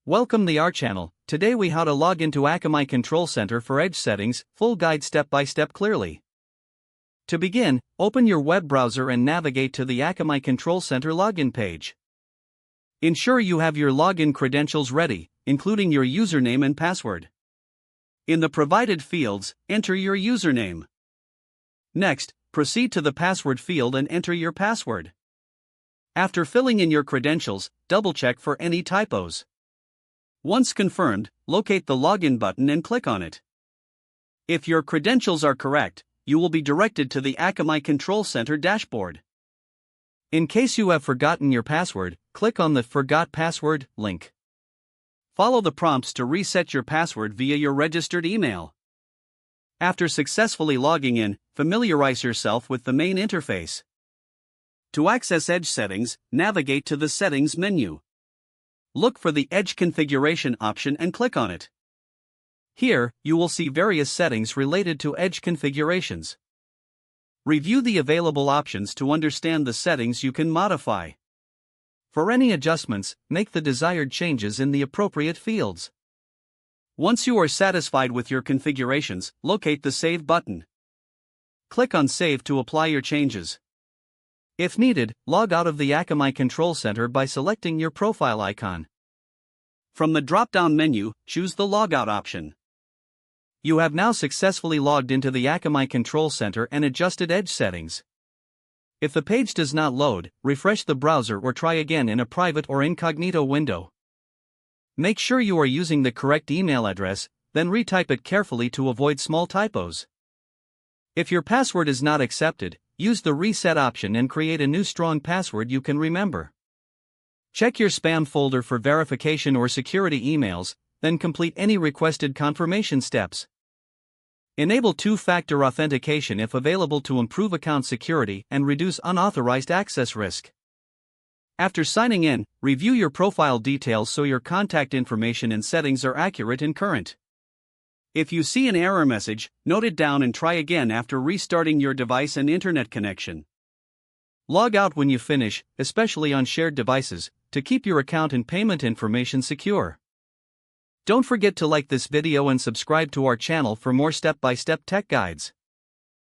Welcome to our channel. Today we how to log into Akamai Control Center for Edge settings, full guide step by step clearly. To begin, open your web browser and navigate to the Akamai Control Center login page. Ensure you have your login credentials ready, including your username and password. In the provided fields, enter your username. Next, proceed to the password field and enter your password. After filling in your credentials, double-check for any typos. Once confirmed, locate the login button and click on it. If your credentials are correct, you will be directed to the Akamai Control Center dashboard. In case you have forgotten your password, click on the Forgot Password link. Follow the prompts to reset your password via your registered email. After successfully logging in, familiarize yourself with the main interface. To access Edge settings, navigate to the Settings menu. Look for the Edge configuration option and click on it. Here, you will see various settings related to Edge configurations. Review the available options to understand the settings you can modify. For any adjustments, make the desired changes in the appropriate fields. Once you are satisfied with your configurations, locate the Save button. Click on Save to apply your changes. If needed, log out of the Akamai Control Center by selecting your profile icon. From the drop-down menu, choose the Logout option. You have now successfully logged into the Akamai Control Center and adjusted Edge settings. If the page does not load, refresh the browser or try again in a private or incognito window. Make sure you are using the correct email address, then retype it carefully to avoid small typos. If your password is not accepted, use the Reset option and create a new strong password you can remember. Check your spam folder for verification or security emails, then complete any requested confirmation steps. Enable two-factor authentication if available to improve account security and reduce unauthorized access risk. After signing in, review your profile details so your contact information and settings are accurate and current. If you see an error message, note it down and try again after restarting your device and internet connection. Log out when you finish, especially on shared devices, to keep your account and payment information secure. Don't forget to like this video and subscribe to our channel for more step-by-step tech guides.